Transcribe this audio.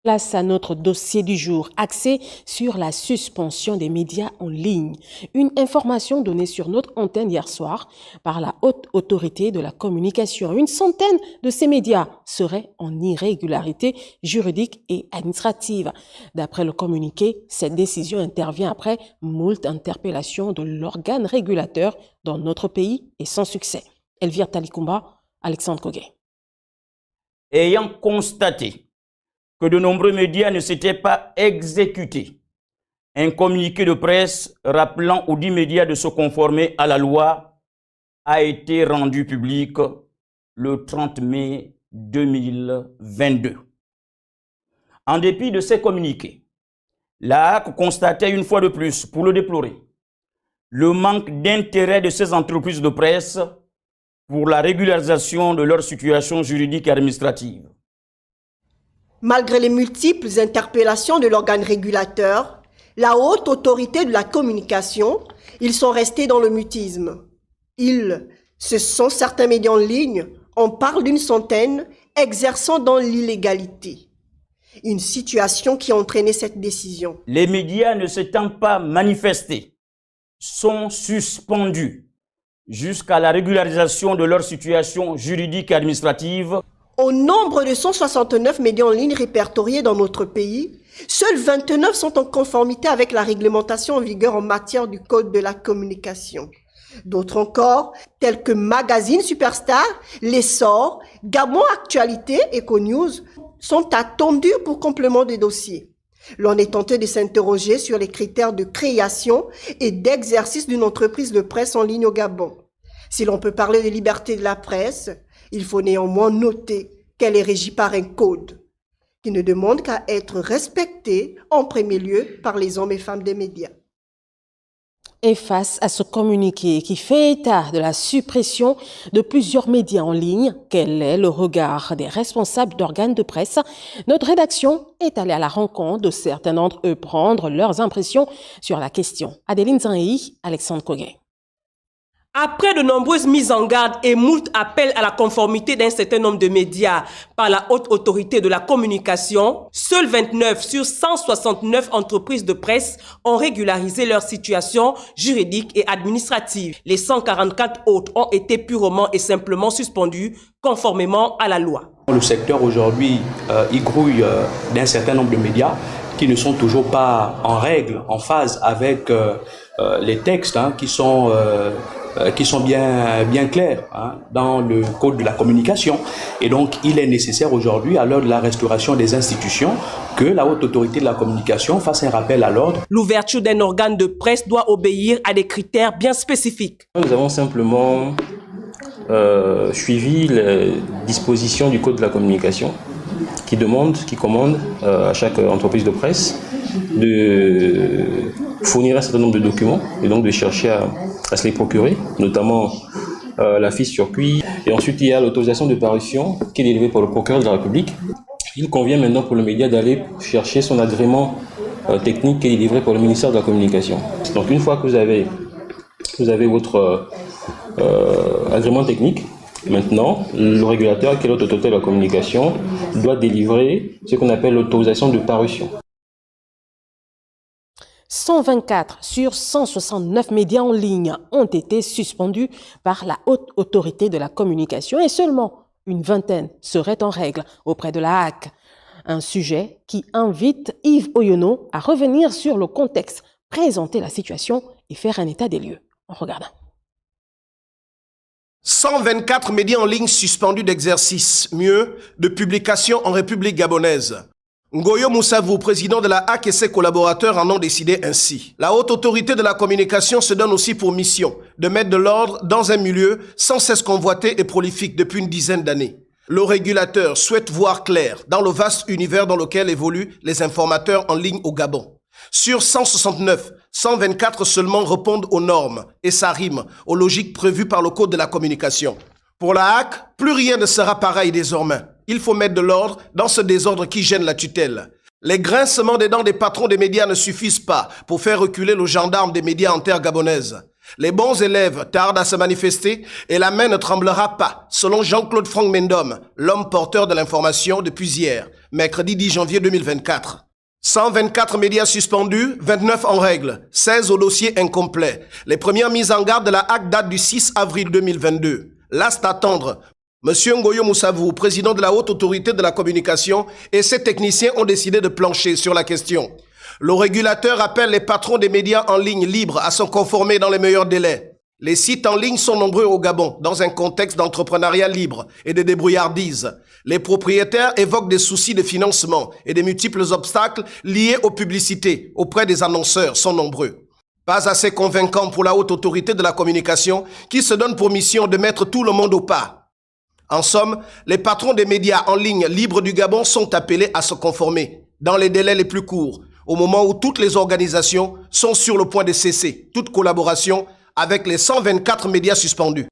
Place à notre dossier du jour, axé sur la suspension des médias en ligne. Une information donnée sur notre antenne hier soir par la Haute Autorité de la Communication. Une centaine de ces médias seraient en irrégularité juridique et administrative. D'après le communiqué, cette décision intervient après moult interpellations de l'organe régulateur dans notre pays et sans succès. Elvire Talikumba, Alexandre Kogué. Ayant constaté que de nombreux médias ne s'étaient pas exécutés, un communiqué de presse rappelant aux 10 médias de se conformer à la loi a été rendu public le 30 mai 2022. En dépit de ces communiqués, la HAC constatait une fois de plus, pour le déplorer, le manque d'intérêt de ces entreprises de presse pour la régularisation de leur situation juridique et administrative. Malgré les multiples interpellations de l'organe régulateur, la Haute Autorité de la Communication, ils sont restés dans le mutisme. Ce sont certains médias en ligne, on parle d'une centaine, exerçant dans l'illégalité. Une situation qui a entraîné cette décision. Les médias ne s'étant pas manifestés sont suspendus jusqu'à la régularisation de leur situation juridique et administrative. Au nombre de 169 médias en ligne répertoriés dans notre pays, seuls 29 sont en conformité avec la réglementation en vigueur en matière du Code de la communication. D'autres encore, tels que Magazine Superstar, L'Essor, Gabon Actualité, EcoNews, sont attendus pour complément des dossiers. L'on est tenté de s'interroger sur les critères de création et d'exercice d'une entreprise de presse en ligne au Gabon. Si l'on peut parler de liberté de la presse, il faut néanmoins noter qu'elle est régie par un code qui ne demande qu'à être respecté en premier lieu par les hommes et femmes des médias. Et face à ce communiqué qui fait état de la suppression de plusieurs médias en ligne, quel est le regard des responsables d'organes de presse? Notre rédaction est allée à la rencontre de certains d'entre eux prendre leurs impressions sur la question. Adeline Zanhi, Alexandre Kogué. Après de nombreuses mises en garde et moult appels à la conformité d'un certain nombre de médias par la Haute Autorité de la Communication, seuls 29 sur 169 entreprises de presse ont régularisé leur situation juridique et administrative. Les 144 autres ont été purement et simplement suspendus conformément à la loi. Le secteur aujourd'hui, il grouille d'un certain nombre de médias qui ne sont toujours pas en règle, en phase avec les textes qui sont bien clairs dans le Code de la communication. Et donc, il est nécessaire aujourd'hui, à l'heure de la restauration des institutions, que la Haute Autorité de la Communication fasse un rappel à l'ordre. L'ouverture d'un organe de presse doit obéir à des critères bien spécifiques. Nous avons simplement suivi les dispositions du Code de la communication qui commande à chaque entreprise de presse de fournir un certain nombre de documents et donc de chercher à se les procurer, notamment la fiche circuit. Et ensuite, il y a l'autorisation de parution qui est délivrée par le procureur de la République. Il convient maintenant pour le média d'aller chercher son agrément technique qui est délivré par le ministère de la Communication. Donc une fois que vous avez votre agrément technique, maintenant, le régulateur, qui est l'autorité de la communication, doit délivrer ce qu'on appelle l'autorisation de parution. 124 sur 169 médias en ligne ont été suspendus par la Haute Autorité de la Communication et seulement une vingtaine seraient en règle auprès de la HAC. Un sujet qui invite Yves Oyono à revenir sur le contexte, présenter la situation et faire un état des lieux. En regardant. 124 médias en ligne suspendus d'exercice, mieux, de publication en République gabonaise. Ngoyo Moussavou, président de la HAC et ses collaborateurs en ont décidé ainsi. La Haute Autorité de la Communication se donne aussi pour mission de mettre de l'ordre dans un milieu sans cesse convoité et prolifique depuis une dizaine d'années. Le régulateur souhaite voir clair dans le vaste univers dans lequel évoluent les informateurs en ligne au Gabon. Sur 169, 124 seulement répondent aux normes et ça rime aux logiques prévues par le Code de la communication. Pour la HAC, plus rien ne sera pareil désormais. Il faut mettre de l'ordre dans ce désordre qui gêne la tutelle. Les grincements des dents des patrons des médias ne suffisent pas pour faire reculer le gendarme des médias en terre gabonaise. Les bons élèves tardent à se manifester et la main ne tremblera pas, selon Jean-Claude Franck Mendom, l'homme porteur de l'information depuis hier, mercredi 10 janvier 2024. 124 médias suspendus, 29 en règle, 16 au dossier incomplet. Les premières mises en garde de la HAC datent du 6 avril 2022. Last à attendre. Monsieur Ngoyo Moussavou, président de la Haute Autorité de la Communication, et ses techniciens ont décidé de plancher sur la question. Le régulateur appelle les patrons des médias en ligne libres à se conformer dans les meilleurs délais. Les sites en ligne sont nombreux au Gabon, dans un contexte d'entrepreneuriat libre et de débrouillardise. Les propriétaires évoquent des soucis de financement et des multiples obstacles liés aux publicités auprès des annonceurs sont nombreux. Pas assez convaincant pour la Haute Autorité de la Communication qui se donne pour mission de mettre tout le monde au pas. En somme, les patrons des médias en ligne libres du Gabon sont appelés à se conformer dans les délais les plus courts, au moment où toutes les organisations sont sur le point de cesser toute collaboration avec les 124 médias suspendus.